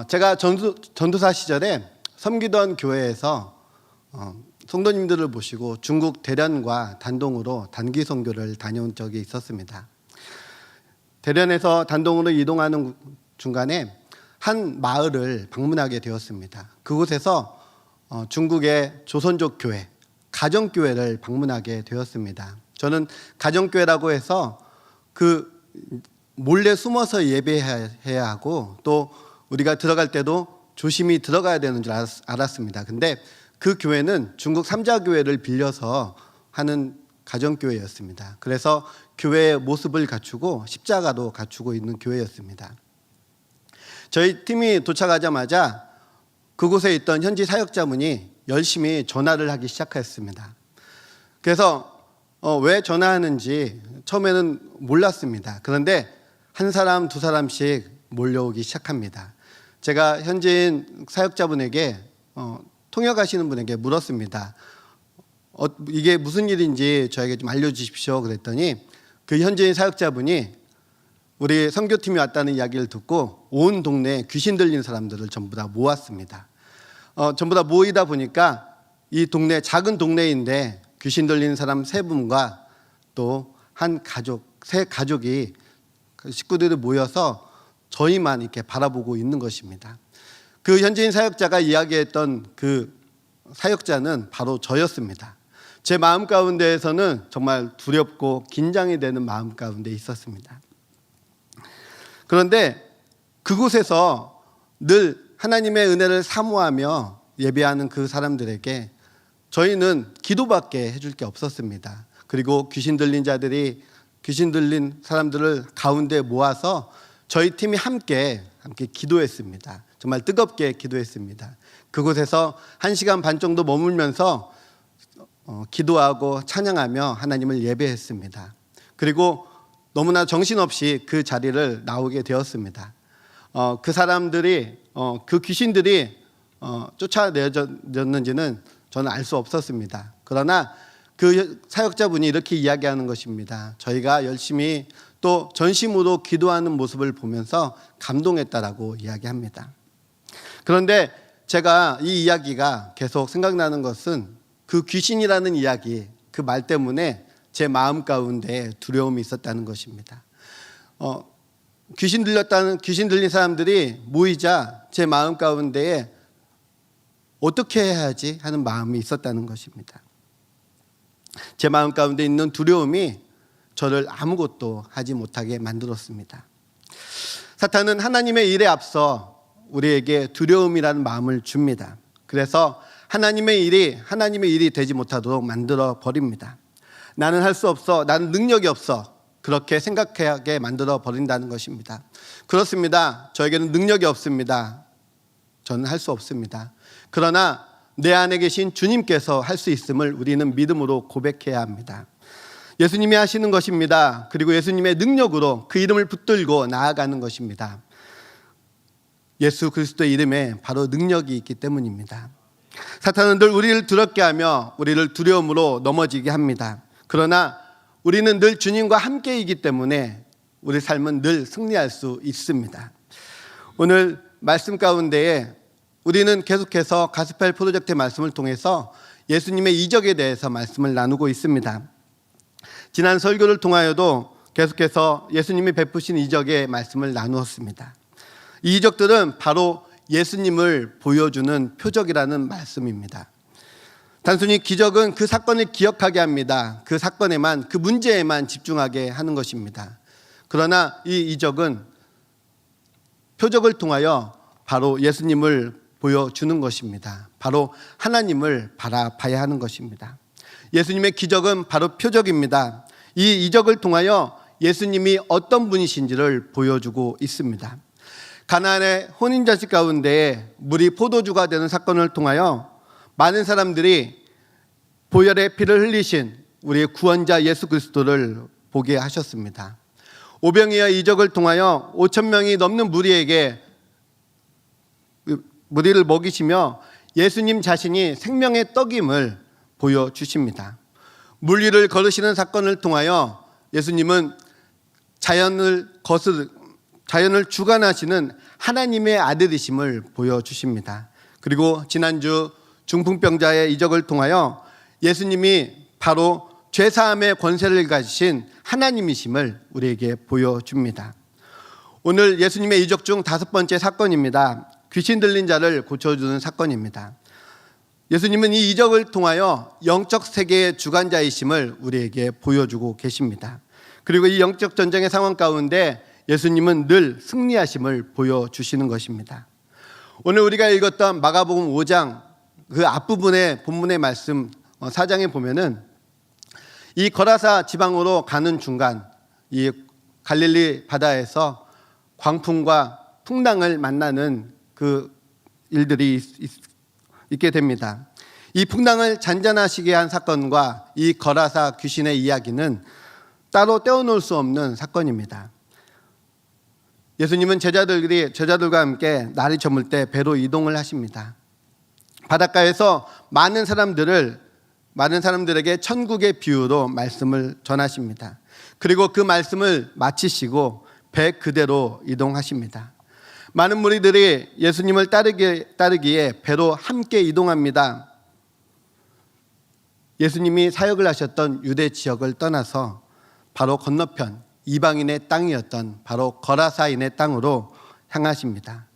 제가 전도사 시절에 섬기던 교회에서 성도님들을 모시고 중국 대련과 단동으로 단기 선교를 다녀온 적이 있었습니다. 대련에서 단동으로 이동하는 중간에 한 마을을 방문하게 되었습니다. 그곳에서 중국의 조선족 교회, 가정교회를 방문하게 되었습니다. 저는 가정교회라고 해서 그 몰래 숨어서 예배해야 하고 또 우리가 들어갈 때도 조심히 들어가야 되는 줄 알았습니다. 근데 그 교회는 중국 삼자교회를 빌려서 하는 가정교회였습니다. 그래서 교회의 모습을 갖추고 십자가도 갖추고 있는 교회였습니다. 저희 팀이 도착하자마자 그곳에 있던 현지 사역자분이 열심히 전화를 하기 시작했습니다. 그래서 왜 전화하는지 처음에는 몰랐습니다. 그런데 한 사람 두 사람씩 몰려오기 시작합니다. 제가 현지인 사역자분에게 통역하시는 분에게 물었습니다. 이게 무슨 일인지 저에게 좀 알려주십시오. 그랬더니 그 현지인 사역자분이 우리 선교팀이 왔다는 이야기를 듣고 온 동네에 귀신 들린 사람들을 전부 다 모았습니다. 전부 다 모이다 보니까 이 동네, 작은 동네인데 귀신 들린 사람 세 분과 또 한 가족, 세 가족이 식구들이 모여서 저희만 이렇게 바라보고 있는 것입니다. 그 현지인 사역자가 이야기했던 그 사역자는 바로 저였습니다. 제 마음 가운데에서는 정말 두렵고 긴장이 되는 마음 가운데 있었습니다. 그런데 그곳에서 늘 하나님의 은혜를 사모하며 예배하는 그 사람들에게 저희는 기도밖에 해줄 게 없었습니다. 그리고 귀신 들린 사람들을 가운데 모아서 저희 팀이 함께 기도했습니다. 정말 뜨겁게 기도했습니다. 그곳에서 1시간 반 정도 머물면서 기도하고 찬양하며 하나님을 예배했습니다. 그리고 너무나 정신없이 그 자리를 나오게 되었습니다. 그 사람들이 그 귀신들이 쫓아내졌는지는 저는 알 수 없었습니다. 그러나 그 사역자분이 이렇게 이야기하는 것입니다. 저희가 열심히 또 전심으로 기도하는 모습을 보면서 감동했다라고 이야기합니다. 그런데 제가 이 이야기가 계속 생각나는 것은 그 귀신이라는 이야기, 그 말 때문에 제 마음 가운데 두려움이 있었다는 것입니다. 귀신 들린 사람들이 모이자 제 마음 가운데에 어떻게 해야 하지 하는 마음이 있었다는 것입니다. 제 마음 가운데 있는 두려움이 저를 아무것도 하지 못하게 만들었습니다. 사탄은 하나님의 일에 앞서 우리에게 두려움이라는 마음을 줍니다. 그래서 하나님의 일이 되지 못하도록 만들어 버립니다. 나는 할 수 없어, 나는 능력이 없어, 그렇게 생각하게 만들어 버린다는 것입니다. 그렇습니다. 저에게는 능력이 없습니다. 저는 할 수 없습니다. 그러나 내 안에 계신 주님께서 할 수 있음을 우리는 믿음으로 고백해야 합니다. 예수님이 하시는 것입니다. 그리고 예수님의 능력으로 그 이름을 붙들고 나아가는 것입니다. 예수 그리스도의 이름에 바로 능력이 있기 때문입니다. 사탄은 늘 우리를 두렵게 하며 우리를 두려움으로 넘어지게 합니다. 그러나 우리는 늘 주님과 함께이기 때문에 우리 삶은 늘 승리할 수 있습니다. 오늘 말씀 가운데에 우리는 계속해서 가스펠 프로젝트의 말씀을 통해서 예수님의 이적에 대해서 말씀을 나누고 있습니다. 지난 설교를 통하여도 계속해서 예수님이 베푸신 이적의 말씀을 나누었습니다. 이 이적들은 바로 예수님을 보여주는 표적이라는 말씀입니다. 단순히 기적은 그 사건을 기억하게 합니다. 그 사건에만, 그 문제에만 집중하게 하는 것입니다. 그러나 이 이적은 표적을 통하여 바로 예수님을 보여주는 것입니다. 바로 하나님을 바라봐야 하는 것입니다. 예수님의 기적은 바로 표적입니다. 이 이적을 통하여 예수님이 어떤 분이신지를 보여주고 있습니다. 가나안의 혼인잔치 가운데 물이 포도주가 되는 사건을 통하여 많은 사람들이 보혈의 피를 흘리신 우리의 구원자 예수 그리스도를 보게 하셨습니다. 오병이어 이적을 통하여 5,000명이 넘는 무리에게 무리를 먹이시며 예수님 자신이 생명의 떡임을 보여주십니다. 물리를 걸으시는 사건을 통하여 예수님은 자연을 주관하시는 하나님의 아들이심을 보여주십니다. 그리고 지난주 중풍병자의 이적을 통하여 예수님이 바로 죄사함의 권세를 가지신 하나님이심을 우리에게 보여줍니다. 오늘 예수님의 이적 중 5번째 사건입니다. 귀신 들린 자를 고쳐주는 사건입니다. 예수님은 이 이적을 통하여 영적 세계의 주관자이심을 우리에게 보여주고 계십니다. 그리고 이 영적 전쟁의 상황 가운데 예수님은 늘 승리하심을 보여주시는 것입니다. 오늘 우리가 읽었던 마가복음 5장 그 앞부분의 본문의 말씀 4장에 보면은 이 거라사 지방으로 가는 중간 이 갈릴리 바다에서 광풍과 풍랑을 만나는 그 일들이 있게 됩니다. 이 풍랑을 잔잔하시게 한 사건과 이 거라사 귀신의 이야기는 따로 떼어놓을 수 없는 사건입니다. 예수님은 제자들과 함께 날이 저물 때 배로 이동을 하십니다. 바닷가에서 많은 사람들에게 천국의 비유로 말씀을 전하십니다. 그리고 그 말씀을 마치시고 배 그대로 이동하십니다. 많은 무리들이 예수님을 따르기에 배로 함께 이동합니다. 예수님이 사역을 하셨던 유대 지역을 떠나서 바로 건너편 이방인의 땅이었던 바로 거라사인의 땅으로 향하십니다.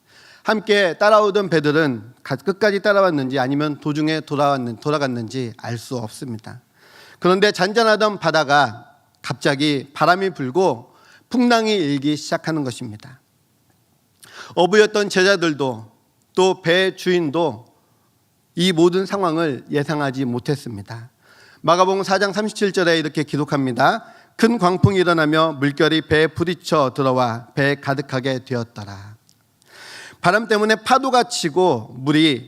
함께 따라오던 배들은 끝까지 따라왔는지 아니면 도중에 돌아갔는지 알 수 없습니다. 그런데 잔잔하던 바다가 갑자기 바람이 불고 풍랑이 일기 시작하는 것입니다. 어부였던 제자들도 또 배 주인도 이 모든 상황을 예상하지 못했습니다. 마가복음 4장 37절에 이렇게 기록합니다. 큰 광풍이 일어나며 물결이 배에 부딪혀 들어와 배에 가득하게 되었더라. 바람 때문에 파도가 치고 물이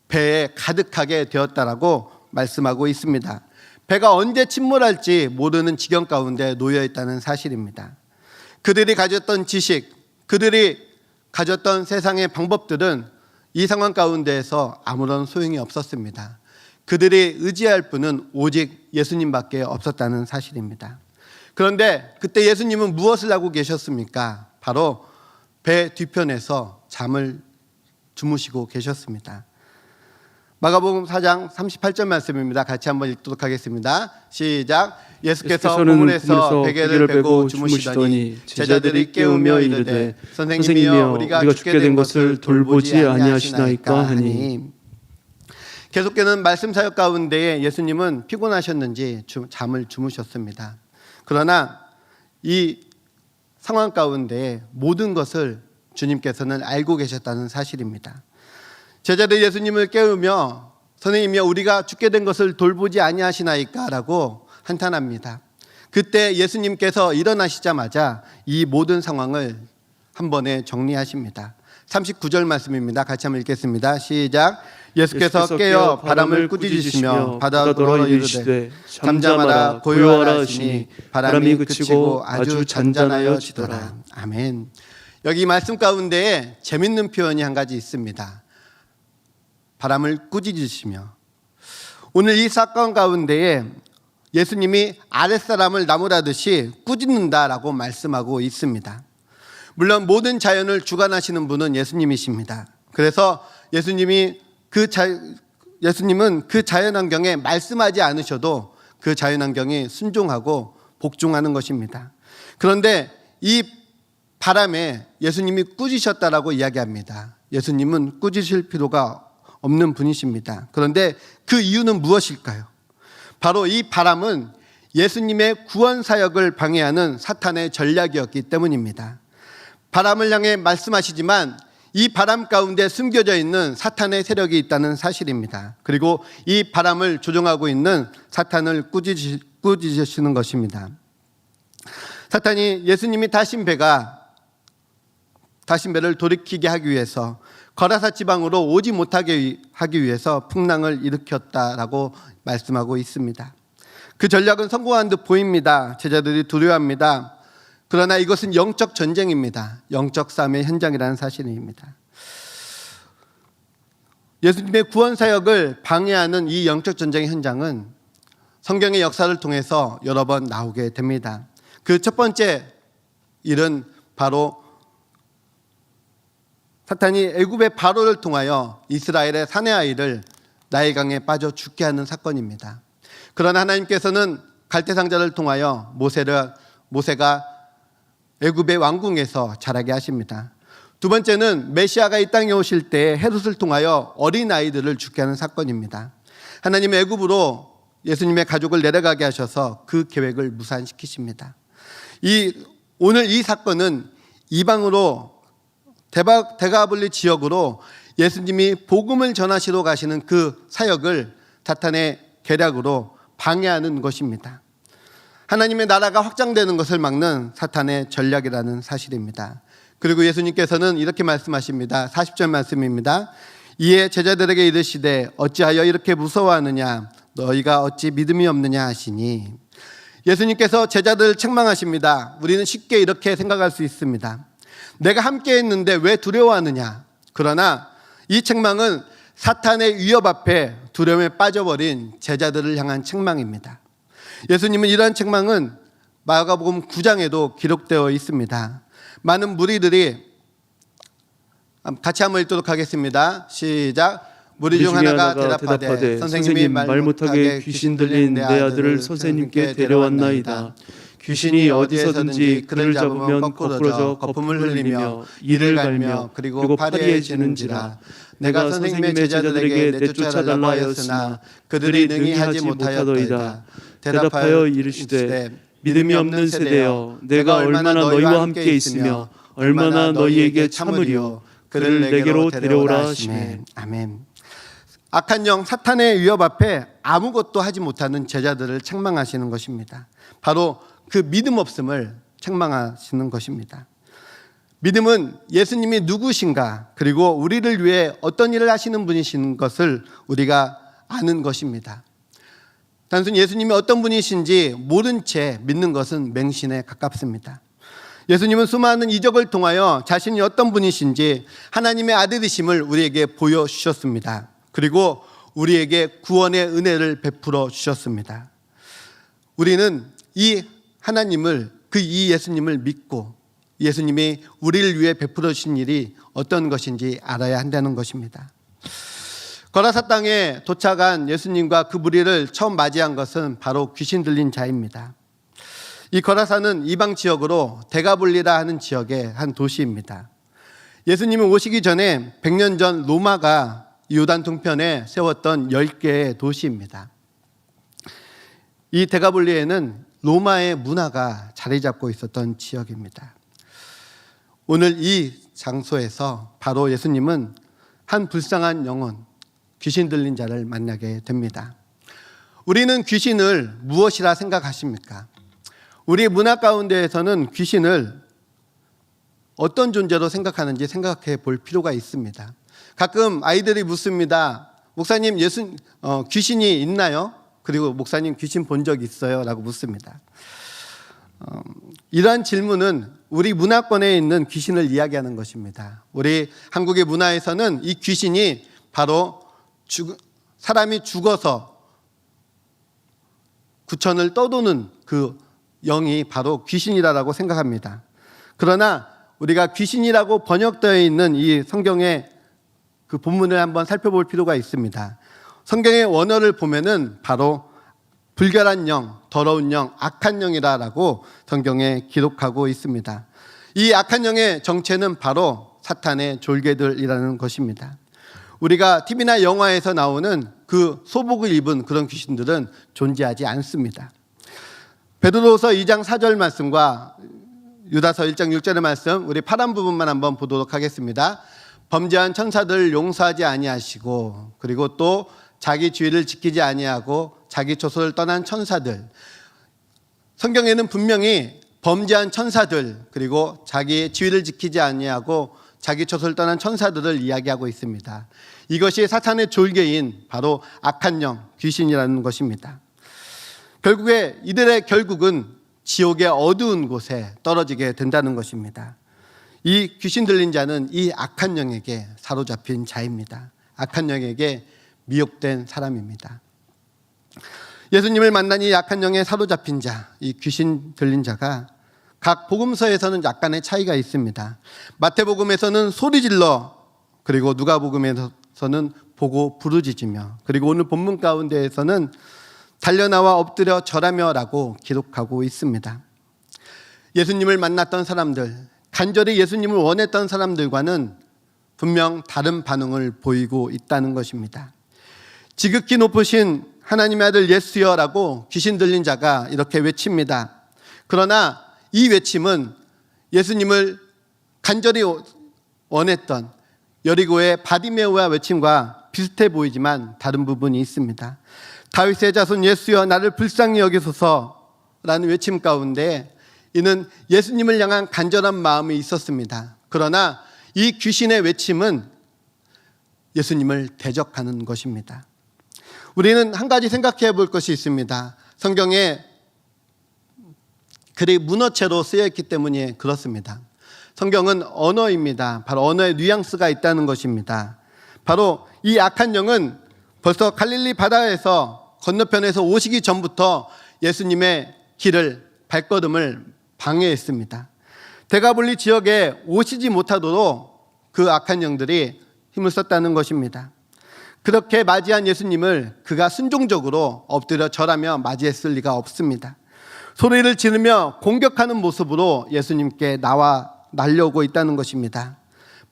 배에 가득하게 되었다라고 말씀하고 있습니다. 배가 언제 침몰할지 모르는 지경 가운데 놓여 있다는 사실입니다. 그들이 가졌던 지식, 그들이 가졌던 세상의 방법들은 이 상황 가운데에서 아무런 소용이 없었습니다. 그들이 의지할 분은 오직 예수님밖에 없었다는 사실입니다. 그런데 그때 예수님은 무엇을 하고 계셨습니까? 바로 배 뒤편에서 잠을 주무시고 계셨습니다. 마가복음 4장 38절 말씀입니다. 같이 한번 읽도록 하겠습니다. 시작. 예수께서 우물에서 베개를 베고 주무시더니 제자들이 깨우며 이르되 선생님이여 우리가 죽게 된 것을 돌보지 아니하시나이까 하니. 계속되는 말씀 사역 가운데 예수님은 피곤하셨는지 잠을 주무셨습니다. 그러나 이 상황 가운데 모든 것을 주님께서는 알고 계셨다는 사실입니다. 제자들이 예수님을 깨우며 선생님이여 우리가 죽게 된 것을 돌보지 아니하시나이까 라고 한탄합니다. 그때 예수님께서 일어나시자마자 이 모든 상황을 한 번에 정리하십니다. 39절 말씀입니다. 같이 한번 읽겠습니다. 시작. 예수께서 깨어 바람을 꾸짖으시며 바다로 이르시되 잠잠하라 고요하라 하시니 바람이 그치고 아주 잔잔하여지더라. 아멘. 여기 말씀 가운데 재밌는 표현이 한 가지 있습니다. 바람을 꾸짖으시며. 오늘 이 사건 가운데에 예수님이 아랫사람을 나무라듯이 꾸짖는다라고 말씀하고 있습니다. 물론 모든 자연을 주관하시는 분은 예수님이십니다. 그래서 예수님은 그 자연환경에 말씀하지 않으셔도 그 자연환경이 순종하고 복종하는 것입니다. 그런데 이 바람에 예수님이 꾸짖으셨다라고 이야기합니다. 예수님은 꾸짖으실 필요가 없는 분이십니다. 그런데 그 이유는 무엇일까요? 바로 이 바람은 예수님의 구원 사역을 방해하는 사탄의 전략이었기 때문입니다. 바람을 향해 말씀하시지만 이 바람 가운데 숨겨져 있는 사탄의 세력이 있다는 사실입니다. 그리고 이 바람을 조종하고 있는 사탄을 꾸짖으시는 것입니다. 사탄이 예수님이 타신 배를 돌이키게 하기 위해서 거라사 지방으로 오지 못하게 하기 위해서 풍랑을 일으켰다라고 말씀하고 있습니다. 그 전략은 성공한 듯 보입니다. 제자들이 두려워합니다. 그러나 이것은 영적 전쟁입니다. 영적 싸움의 현장이라는 사실입니다. 예수님의 구원 사역을 방해하는 이 영적 전쟁의 현장은 성경의 역사를 통해서 여러 번 나오게 됩니다. 그 첫 번째 일은 바로 사탄이 애굽의 바로를 통하여 이스라엘의 사내 아이를 나일강에 빠져 죽게 하는 사건입니다. 그러나 하나님께서는 갈대상자를 통하여 모세가 애굽의 왕궁에서 자라게 하십니다. 두 번째는 메시아가 이 땅에 오실 때 헤롯을 통하여 어린 아이들을 죽게 하는 사건입니다. 하나님의 애굽으로 예수님의 가족을 내려가게 하셔서 그 계획을 무산시키십니다. 오늘 이 사건은 이방으로 데가블리 지역으로 예수님이 복음을 전하시러 가시는 그 사역을 사탄의 계략으로 방해하는 것입니다. 하나님의 나라가 확장되는 것을 막는 사탄의 전략이라는 사실입니다. 그리고 예수님께서는 이렇게 말씀하십니다. 40절 말씀입니다. 이에 제자들에게 이르시되 어찌하여 이렇게 무서워하느냐 너희가 어찌 믿음이 없느냐 하시니, 예수님께서 제자들을 책망하십니다. 우리는 쉽게 이렇게 생각할 수 있습니다. 내가 함께 했는데 왜 두려워하느냐. 그러나 이 책망은 사탄의 위협 앞에 두려움에 빠져버린 제자들을 향한 책망입니다. 예수님은 이러한 책망은 마가복음 9장에도 기록되어 있습니다. 많은 무리들이 같이 한번 읽도록 하겠습니다. 시작. 무리 중 하나가 대답하되 선생님이 말 못하게 귀신 들린 내 아들을 선생님께 데려왔나이다. 귀신이 어디서든지 그를 잡으면 거꾸러져 거품을 흘리며 이를 갈며 그리고 파리해지는지라. 내가 선생님의 제자들에게 내쫓아달라 하였으나 그들이 능히 하지 못하였더이다. 대답하여 이르시되 믿음이 없는 세대여, 내가 얼마나 너희와 함께 있으며 얼마나 너희에게 참으리요. 그를 내게로 데려오라 하시매. 아멘. 악한 영 사탄의 위협 앞에 아무것도 하지 못하는 제자들을 책망하시는 것입니다. 바로 그 믿음 없음을 책망하시는 것입니다. 믿음은 예수님이 누구신가, 그리고 우리를 위해 어떤 일을 하시는 분이신 것을 우리가 아는 것입니다. 단순히 예수님이 어떤 분이신지 모른 채 믿는 것은 맹신에 가깝습니다. 예수님은 수많은 이적을 통하여 자신이 어떤 분이신지 하나님의 아들이심을 우리에게 보여주셨습니다. 그리고 우리에게 구원의 은혜를 베풀어 주셨습니다. 우리는 이 하나님을, 이 예수님을 믿고 예수님이 우리를 위해 베풀어 주신 일이 어떤 것인지 알아야 한다는 것입니다. 거라사 땅에 도착한 예수님과 그 무리를 처음 맞이한 것은 바로 귀신 들린 자입니다. 이 거라사는 이방 지역으로 데가블리라 하는 지역의 한 도시입니다. 예수님이 오시기 전에 100년 전 로마가 요단 동편에 세웠던 10개의 도시입니다. 이 데가블리에는 로마의 문화가 자리 잡고 있었던 지역입니다. 오늘 이 장소에서 바로 예수님은 한 불쌍한 영혼, 귀신 들린 자를 만나게 됩니다. 우리는 귀신을 무엇이라 생각하십니까? 우리 문화 가운데에서는 귀신을 어떤 존재로 생각하는지 생각해 볼 필요가 있습니다. 가끔 아이들이 묻습니다. 목사님, 귀신이 있나요? 그리고 목사님 귀신 본 적 있어요? 라고 묻습니다. 이러한 질문은 우리 문화권에 있는 귀신을 이야기하는 것입니다. 우리 한국의 문화에서는 이 귀신이 바로 사람이 죽어서 구천을 떠도는 그 영이 바로 귀신이라고 생각합니다. 그러나 우리가 귀신이라고 번역되어 있는 이 성경의 그 본문을 한번 살펴볼 필요가 있습니다. 성경의 원어를 보면은 바로 불결한 영, 더러운 영, 악한 영이라고 성경에 기록하고 있습니다. 이 악한 영의 정체는 바로 사탄의 졸개들이라는 것입니다. 우리가 TV나 영화에서 나오는 그 소복을 입은 그런 귀신들은 존재하지 않습니다. 베드로서 2장 4절 말씀과 유다서 1장 6절의 말씀, 우리 파란 부분만 한번 보도록 하겠습니다. 범죄한 천사들 용서하지 아니하시고, 그리고 또 자기 주의를 지키지 아니하고 자기 초소를 떠난 천사들. 성경에는 분명히 범죄한 천사들, 그리고 자기의 지위를 지키지 아니하고 자기 초소를 떠난 천사들을 이야기하고 있습니다. 이것이 사탄의 졸개인 바로 악한 영, 귀신이라는 것입니다. 결국에 이들의 결국은 지옥의 어두운 곳에 떨어지게 된다는 것입니다. 이 귀신 들린 자는 이 악한 영에게 사로잡힌 자입니다. 악한 영에게 미혹된 사람입니다. 예수님을 만난 이 악한 영에 사로잡힌 자, 이 귀신 들린 자가 각 복음서에서는 약간의 차이가 있습니다. 마태복음에서는 소리질러 그리고 누가복음에서는 보고 부르짖으며, 그리고 오늘 본문 가운데에서는 달려나와 엎드려 절하며라고 기록하고 있습니다. 예수님을 만났던 사람들, 간절히 예수님을 원했던 사람들과는 분명 다른 반응을 보이고 있다는 것입니다. 지극히 높으신 하나님의 아들 예수여라고 귀신 들린 자가 이렇게 외칩니다. 그러나 이 외침은 예수님을 간절히 원했던 여리고의 바디메오의 외침과 비슷해 보이지만 다른 부분이 있습니다. 다윗의 자손 예수여 나를 불쌍히 여기소서라는 외침 가운데 이는 예수님을 향한 간절한 마음이 있었습니다. 그러나 이 귀신의 외침은 예수님을 대적하는 것입니다. 우리는 한 가지 생각해 볼 것이 있습니다. 성경에 글이 문어체로 쓰여 있기 때문에 그렇습니다. 성경은 언어입니다. 바로 언어의 뉘앙스가 있다는 것입니다. 바로 이 악한 영은 벌써 갈릴리 바다에서 건너편에서 오시기 전부터 예수님의 길을, 발걸음을 방해했습니다. 데가볼리 지역에 오시지 못하도록 그 악한 영들이 힘을 썼다는 것입니다. 그렇게 맞이한 예수님을 그가 순종적으로 엎드려 절하며 맞이했을 리가 없습니다. 소리를 지르며 공격하는 모습으로 예수님께 날려오고 있다는 것입니다.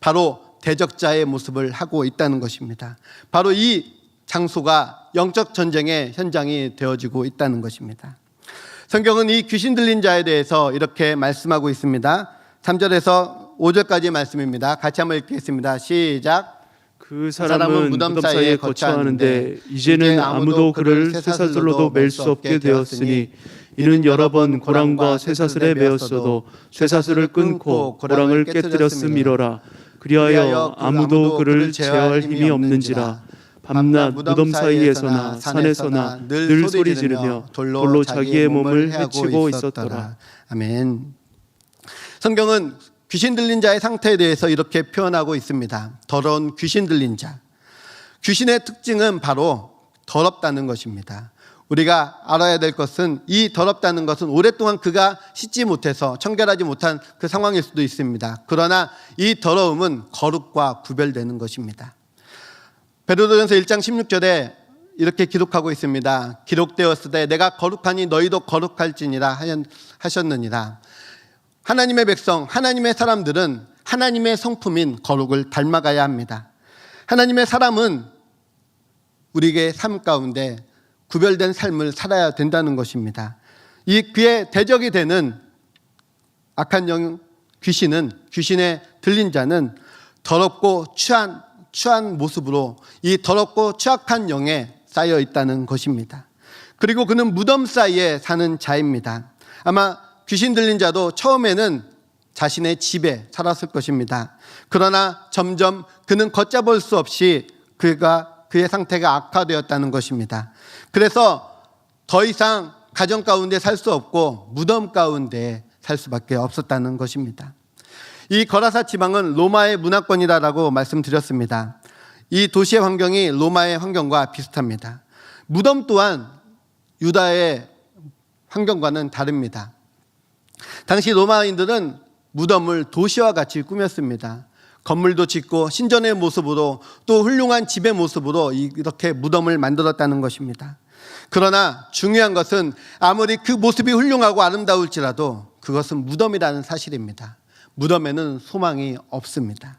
바로 대적자의 모습을 하고 있다는 것입니다. 바로 이 장소가 영적 전쟁의 현장이 되어지고 있다는 것입니다. 성경은 이 귀신 들린 자에 대해서 이렇게 말씀하고 있습니다. 3절에서 5절까지의 말씀입니다. 같이 한번 읽겠습니다. 시작. 그 사람은 무덤 사이에 거처하는데 이제는 아무도 그를 쇠사슬로도 맬 수 없게 되었으니 이는 여러 번 고랑과 쇠사슬에 매었어도 쇠사슬을 끊고 고랑을 깨뜨렸음이로라. 그리하여 아무도 그를 제어할 힘이 없는지라. 밤낮 무덤 사이에서나 산에서나 늘 소리 지르며 돌로 자기의 몸을 해치고 있었더라. 아멘. 성경은 귀신 들린 자의 상태에 대해서 이렇게 표현하고 있습니다. 더러운 귀신 들린 자. 귀신의 특징은 바로 더럽다는 것입니다. 우리가 알아야 될 것은 이 더럽다는 것은 오랫동안 그가 씻지 못해서 청결하지 못한 그 상황일 수도 있습니다. 그러나 이 더러움은 거룩과 구별되는 것입니다. 베드로전서 1장 16절에 이렇게 기록하고 있습니다. 기록되었으되 내가 거룩하니 너희도 거룩할지니라 하셨느니라. 하나님의 백성, 하나님의 사람들은 하나님의 성품인 거룩을 닮아가야 합니다. 하나님의 사람은 우리에게 삶 가운데 구별된 삶을 살아야 된다는 것입니다. 이 그의 대적이 되는 악한 영, 귀신에 들린 자는 더럽고 추한 모습으로 이 더럽고 추악한 영에 쌓여 있다는 것입니다. 그리고 그는 무덤 사이에 사는 자입니다. 아마 귀신 들린 자도 처음에는 자신의 집에 살았을 것입니다. 그러나 점점 그는 걷잡을 수 없이 그의 상태가 악화되었다는 것입니다. 그래서 더 이상 가정 가운데 살 수 없고 무덤 가운데 살 수밖에 없었다는 것입니다. 이 거라사 지방은 로마의 문화권이라고 말씀드렸습니다. 이 도시의 환경이 로마의 환경과 비슷합니다. 무덤 또한 유다의 환경과는 다릅니다. 당시 로마인들은 무덤을 도시와 같이 꾸몄습니다. 건물도 짓고 신전의 모습으로 또 훌륭한 집의 모습으로 이렇게 무덤을 만들었다는 것입니다. 그러나 중요한 것은 아무리 그 모습이 훌륭하고 아름다울지라도 그것은 무덤이라는 사실입니다. 무덤에는 소망이 없습니다.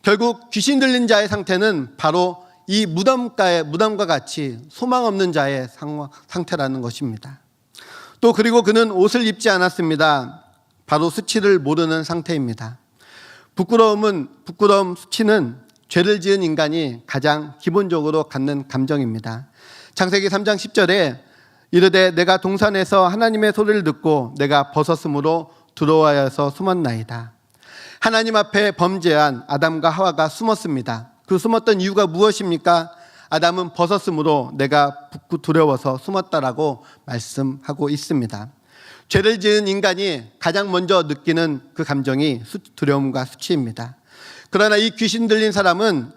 결국 귀신 들린 자의 상태는 바로 이 무덤과 같이 소망 없는 자의 상태라는 것입니다. 또 그리고 그는 옷을 입지 않았습니다. 바로 수치를 모르는 상태입니다. 부끄러움, 수치는 죄를 지은 인간이 가장 기본적으로 갖는 감정입니다. 창세기 3장 10절에 이르되 내가 동산에서 하나님의 소리를 듣고 내가 벗었으므로 두려워하여서 숨었나이다. 하나님 앞에 범죄한 아담과 하와가 숨었습니다. 그 숨었던 이유가 무엇입니까? 아담은 벗었으므로 내가 두려워서 숨었다라고 말씀하고 있습니다. 죄를 지은 인간이 가장 먼저 느끼는 그 감정이 두려움과 수치입니다. 그러나 이 귀신 들린 사람은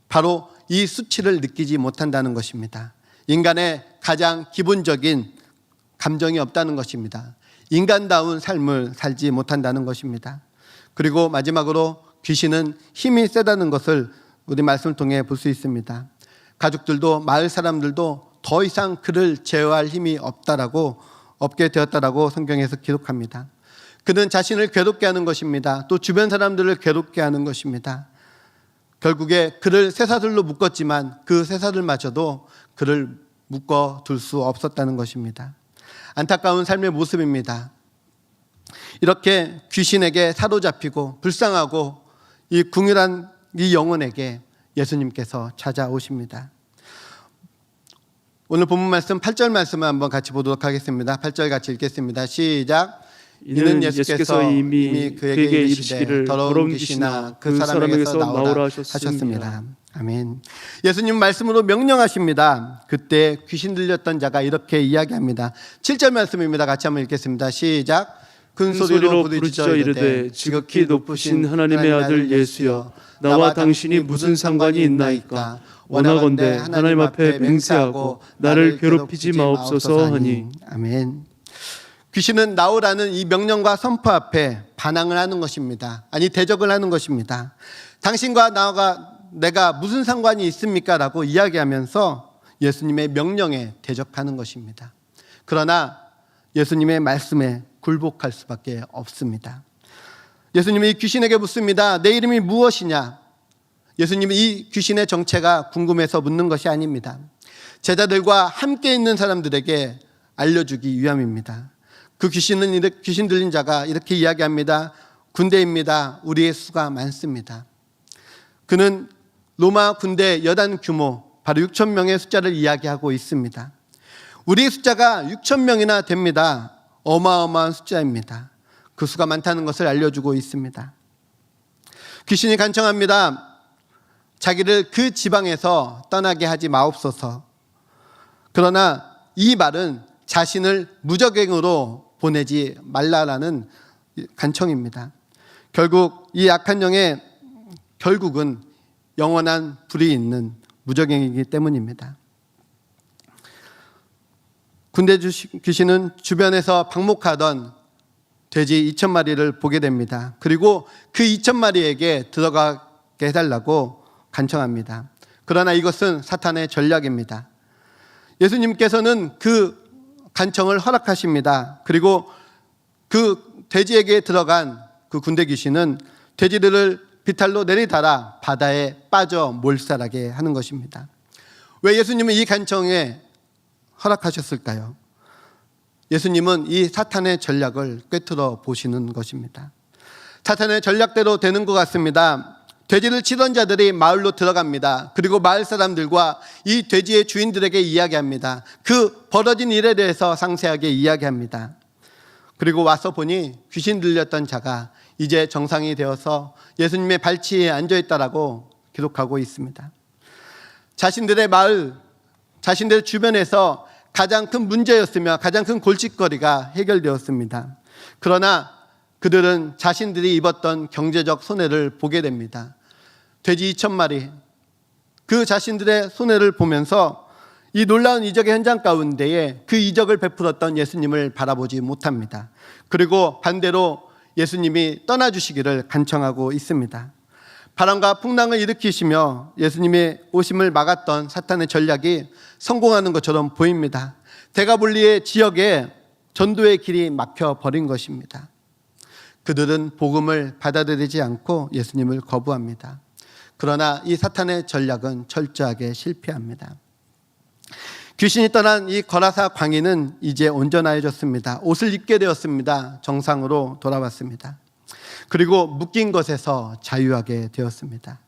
바로 이 수치를 느끼지 못한다는 것입니다. 인간의 가장 기본적인 감정이 없다는 것입니다. 인간다운 삶을 살지 못한다는 것입니다. 그리고 마지막으로 귀신은 힘이 세다는 것을 우리 말씀을 통해 볼 수 있습니다. 가족들도 마을 사람들도 더 이상 그를 제어할 힘이 없게 되었다라고 성경에서 기록합니다. 그는 자신을 괴롭게 하는 것입니다. 또 주변 사람들을 괴롭게 하는 것입니다. 결국에 그를 쇠사슬로 묶었지만 그 쇠사슬마저도 그를 묶어둘 수 없었다는 것입니다. 안타까운 삶의 모습입니다. 이렇게 귀신에게 사로잡히고 불쌍하고 이 궁일한 이 영혼에게 예수님께서 찾아오십니다. 오늘 본문 말씀 8절 말씀을 한번 같이 보도록 하겠습니다. 8절 같이 읽겠습니다. 시작. 이는 예수께서 이미 그에게 이르시기를 더러운 귀신아 그 사람에게서 나오라 하셨습니다. 아멘. 예수님 말씀으로 명령하십니다. 그때 귀신 들렸던 자가 이렇게 이야기합니다. 7절 말씀입니다. 같이 한번 읽겠습니다. 시작. 큰 소리로 부르짖어 이르되 지극히 높으신 하나님의 아들 예수여 나와 당신이 무슨 상관이 있나이까. 원하건대 하나님 앞에 맹세하고 나를 괴롭히지 마옵소서 하니. 아멘. 귀신은 나오라는 이 명령과 선포 앞에 반항을 하는 것입니다. 아니 대적을 하는 것입니다. 당신과 내가 무슨 상관이 있습니까? 라고 이야기하면서 예수님의 명령에 대적하는 것입니다. 그러나 예수님의 말씀에 굴복할 수밖에 없습니다. 예수님이 귀신에게 묻습니다. 내 이름이 무엇이냐? 예수님은 이 귀신의 정체가 궁금해서 묻는 것이 아닙니다. 제자들과 함께 있는 사람들에게 알려주기 위함입니다. 그 귀신 들린 자가 이렇게 이야기합니다. 군대입니다. 우리의 수가 많습니다. 그는 로마 군대 여단 규모 바로 6천 명의 숫자를 이야기하고 있습니다. 우리의 숫자가 6천 명이나 됩니다. 어마어마한 숫자입니다. 그 수가 많다는 것을 알려주고 있습니다. 귀신이 간청합니다. 자기를 그 지방에서 떠나게 하지 마옵소서. 그러나 이 말은 자신을 무적행으로 보내지 말라라는 간청입니다. 결국 이 악한 영의 결국은 영원한 불이 있는 무적행이기 때문입니다. 군대 귀신은 주변에서 방목하던 돼지 2,000마리를 보게 됩니다. 그리고 그 2,000마리에게 들어가게 해달라고 간청합니다. 그러나 이것은 사탄의 전략입니다. 예수님께서는 그 간청을 허락하십니다. 그리고 그 돼지에게 들어간 그 군대 귀신은 돼지들을 비탈로 내리달아 바다에 빠져 몰살하게 하는 것입니다. 왜 예수님은 이 간청에 허락하셨을까요? 예수님은 이 사탄의 전략을 꿰뚫어 보시는 것입니다. 사탄의 전략대로 되는 것 같습니다. 돼지를 치던 자들이 마을로 들어갑니다. 그리고 마을 사람들과 이 돼지의 주인들에게 이야기합니다. 그 벌어진 일에 대해서 상세하게 이야기합니다. 그리고 와서 보니 귀신 들렸던 자가 이제 정상이 되어서 예수님의 발치에 앉아있다라고 기록하고 있습니다. 자신들의 마을, 자신들 주변에서 가장 큰 문제였으며 가장 큰 골칫거리가 해결되었습니다. 그러나 그들은 자신들이 입었던 경제적 손해를 보게 됩니다. 돼지 2,000마리, 그 자신들의 손해를 보면서 이 놀라운 이적의 현장 가운데에 그 이적을 베풀었던 예수님을 바라보지 못합니다. 그리고 반대로 예수님이 떠나주시기를 간청하고 있습니다. 바람과 풍랑을 일으키시며 예수님의 오심을 막았던 사탄의 전략이 성공하는 것처럼 보입니다. 대가볼리의 지역에 전도의 길이 막혀버린 것입니다. 그들은 복음을 받아들이지 않고 예수님을 거부합니다. 그러나 이 사탄의 전략은 철저하게 실패합니다. 귀신이 떠난 이 거라사 광인은 이제 온전해졌습니다. 옷을 입게 되었습니다. 정상으로 돌아왔습니다. 그리고 묶인 것에서 자유하게 되었습니다.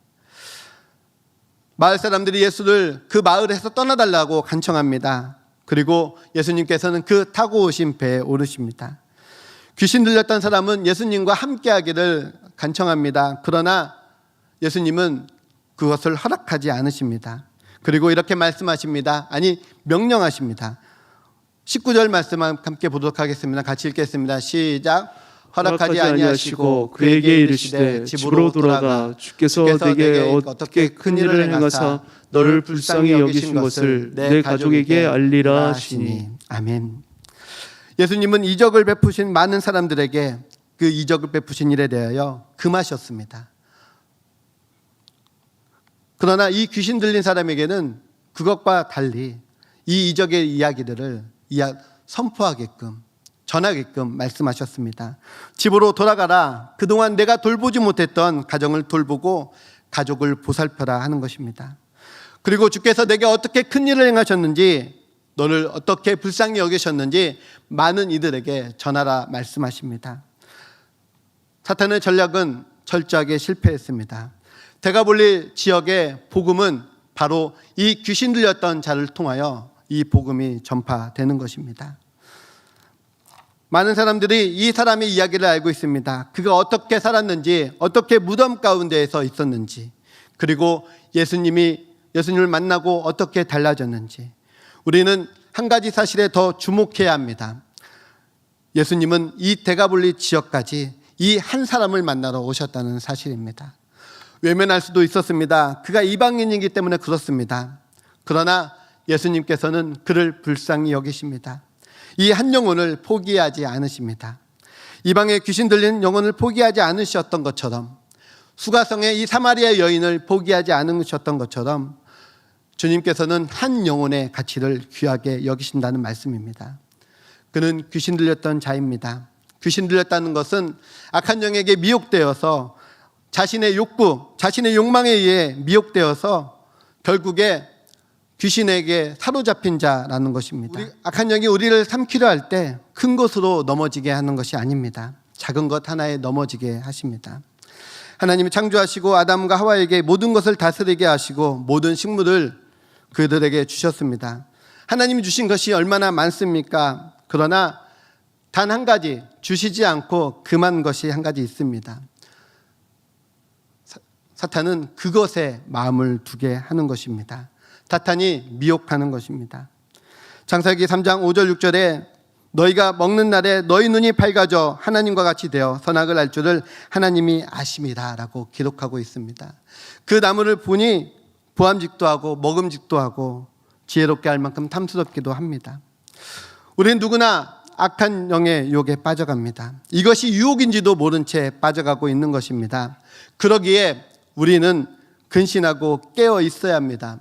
마을 사람들이 예수를 그 마을에서 떠나달라고 간청합니다. 그리고 예수님께서는 그 타고 오신 배에 오르십니다. 귀신 들렸던 사람은 예수님과 함께하기를 간청합니다. 그러나 예수님은 그것을 허락하지 않으십니다. 그리고 이렇게 말씀하십니다. 아니 명령하십니다. 19절 말씀 함께 보도록 하겠습니다. 같이 읽겠습니다. 시작. 허락하지 아니하시고 그에게 이르시되 집으로 돌아가 주께서 내게 어떻게 큰 일을 행하사 너를 불쌍히 여기신 것을 내 가족에게 알리라 하시니. 아멘. 예수님은 이적을 베푸신 많은 사람들에게 그 이적을 베푸신 일에 대하여 금하셨습니다. 그러나 이 귀신 들린 사람에게는 그것과 달리 이 이적의 이야기들을 선포하게끔 전하게끔 말씀하셨습니다. 집으로 돌아가라. 그동안 내가 돌보지 못했던 가정을 돌보고 가족을 보살펴라 하는 것입니다. 그리고 주께서 내게 어떻게 큰 일을 행하셨는지, 너를 어떻게 불쌍히 여기셨는지 많은 이들에게 전하라 말씀하십니다. 사탄의 전략은 철저하게 실패했습니다. 데가볼리 지역의 복음은 바로 이 귀신 들렸던 자를 통하여 이 복음이 전파되는 것입니다. 많은 사람들이 이 사람의 이야기를 알고 있습니다. 그가 어떻게 살았는지, 어떻게 무덤 가운데에서 있었는지, 그리고 예수님을 만나고 어떻게 달라졌는지. 우리는 한 가지 사실에 더 주목해야 합니다. 예수님은 이 데가볼리 지역까지 이 한 사람을 만나러 오셨다는 사실입니다. 외면할 수도 있었습니다. 그가 이방인이기 때문에 그렇습니다. 그러나 예수님께서는 그를 불쌍히 여기십니다. 이 한 영혼을 포기하지 않으십니다. 이방의 귀신 들린 영혼을 포기하지 않으셨던 것처럼, 수가성의 이 사마리아 여인을 포기하지 않으셨던 것처럼 주님께서는 한 영혼의 가치를 귀하게 여기신다는 말씀입니다. 그는 귀신 들렸던 자입니다. 귀신 들렸다는 것은 악한 영에게 미혹되어서 자신의 욕구, 자신의 욕망에 의해 미혹되어서 결국에 귀신에게 사로잡힌 자라는 것입니다. 악한 영이 우리를 삼키려 할 때 큰 것으로 넘어지게 하는 것이 아닙니다. 작은 것 하나에 넘어지게 하십니다. 하나님이 창조하시고 아담과 하와에게 모든 것을 다스리게 하시고 모든 식물을 그들에게 주셨습니다. 하나님이 주신 것이 얼마나 많습니까? 그러나 단 한 가지 주시지 않고 금한 것이 한 가지 있습니다. 사탄은 그것에 마음을 두게 하는 것입니다. 사탄이 미혹하는 것입니다. 창세기 3장 5절 6절에 너희가 먹는 날에 너희 눈이 밝아져 하나님과 같이 되어 선악을 알 줄을 하나님이 아심이라 라고 기록하고 있습니다. 그 나무를 보니 보암직도 하고 먹음직도 하고 지혜롭게 할 만큼 탐스럽기도 합니다. 우리는 누구나 악한 영의 유혹에 빠져갑니다. 이것이 유혹인지도 모른 채 빠져가고 있는 것입니다. 그러기에 우리는 근신하고 깨어 있어야 합니다.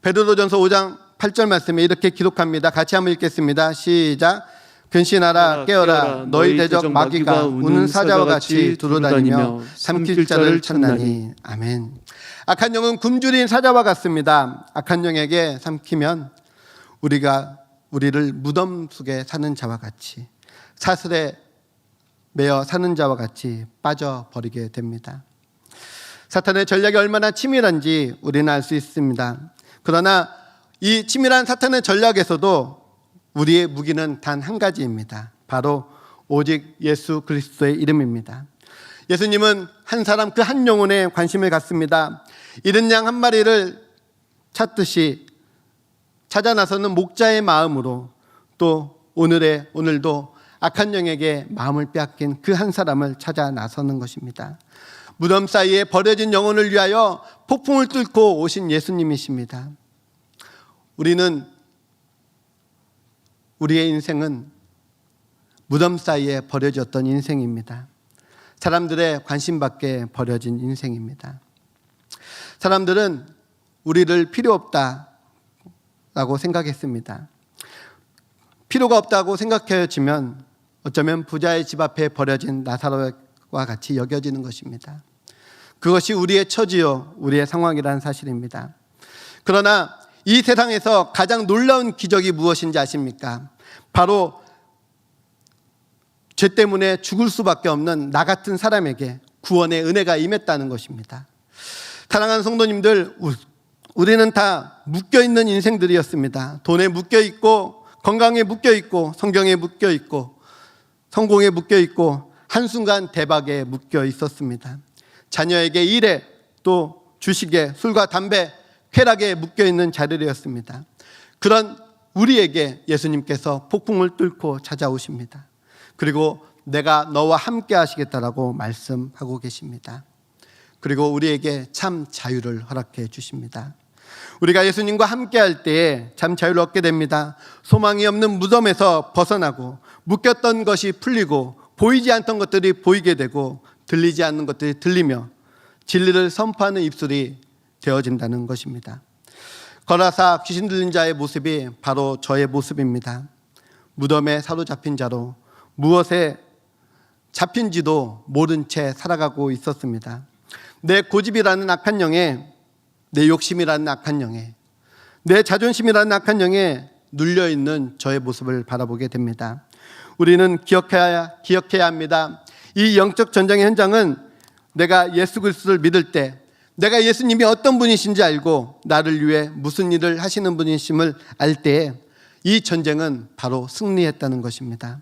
베드로전서 5장 8절 말씀에 이렇게 기록합니다. 같이 한번 읽겠습니다. 시작. 근신하라 깨어라 너희 대적 마귀가 우는 사자와 같이 두루다니며 삼킬 자를 찾나니. 아멘. 악한 영은 굶주린 사자와 같습니다. 악한 영에게 삼키면 우리를 무덤 속에 사는 자와 같이, 사슬에 매어 사는 자와 같이 빠져버리게 됩니다. 사탄의 전략이 얼마나 치밀한지 우리는 알 수 있습니다. 그러나 이 치밀한 사탄의 전략에서도 우리의 무기는 단 한 가지입니다. 바로 오직 예수 그리스도의 이름입니다. 예수님은 한 사람 그 한 영혼에 관심을 갖습니다. 잃은 양 한 마리를 찾듯이 찾아 나서는 목자의 마음으로 또 오늘도 악한 영에게 마음을 빼앗긴 그 한 사람을 찾아 나서는 것입니다. 무덤 사이에 버려진 영혼을 위하여 폭풍을 뚫고 오신 예수님이십니다. 우리의 인생은 무덤 사이에 버려졌던 인생입니다. 사람들의 관심 밖에 버려진 인생입니다. 사람들은 우리를 필요 없다라고 생각했습니다. 필요가 없다고 생각해지면 어쩌면 부자의 집 앞에 버려진 나사로와 같이 여겨지는 것입니다. 그것이 우리의 처지요, 우리의 상황이라는 사실입니다. 그러나 이 세상에서 가장 놀라운 기적이 무엇인지 아십니까? 바로 죄 때문에 죽을 수밖에 없는 나 같은 사람에게 구원의 은혜가 임했다는 것입니다. 사랑하는 성도님들, 우리는 다 묶여있는 인생들이었습니다. 돈에 묶여있고, 건강에 묶여있고, 성경에 묶여있고, 성공에 묶여있고, 한순간 대박에 묶여 있었습니다. 자녀에게 일에, 또 주식에, 술과 담배, 쾌락에 묶여있는 자들이었습니다. 그런 우리에게 예수님께서 폭풍을 뚫고 찾아오십니다. 그리고 내가 너와 함께 하시겠다라고 말씀하고 계십니다. 그리고 우리에게 참 자유를 허락해 주십니다. 우리가 예수님과 함께 할 때에 참 자유를 얻게 됩니다. 소망이 없는 무덤에서 벗어나고 묶였던 것이 풀리고 보이지 않던 것들이 보이게 되고 들리지 않는 것들이 들리며 진리를 선포하는 입술이 되어진다는 것입니다. 거라사 귀신 들린 자의 모습이 바로 저의 모습입니다. 무덤에 사로잡힌 자로 무엇에 잡힌지도 모른 채 살아가고 있었습니다. 내 고집이라는 악한 영에, 내 욕심이라는 악한 영에, 내 자존심이라는 악한 영에 눌려있는 저의 모습을 바라보게 됩니다. 우리는 기억해야 합니다. 이 영적 전쟁의 현장은 내가 예수 그리스도를 믿을 때, 내가 예수님이 어떤 분이신지 알고 나를 위해 무슨 일을 하시는 분이심을 알 때에 이 전쟁은 바로 승리했다는 것입니다.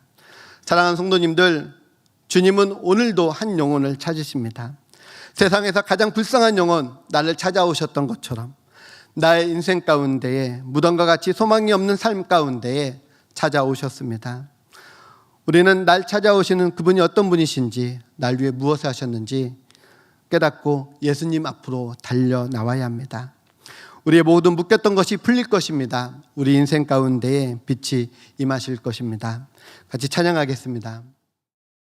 사랑하는 성도님들, 주님은 오늘도 한 영혼을 찾으십니다. 세상에서 가장 불쌍한 영혼, 나를 찾아오셨던 것처럼 나의 인생 가운데에 무덤과 같이 소망이 없는 삶 가운데에 찾아오셨습니다. 우리는 날 찾아오시는 그분이 어떤 분이신지, 날 위해 무엇을 하셨는지 깨닫고 예수님 앞으로 달려나와야 합니다. 우리의 모든 묶였던 것이 풀릴 것입니다. 우리 인생 가운데에 빛이 임하실 것입니다. 같이 찬양하겠습니다.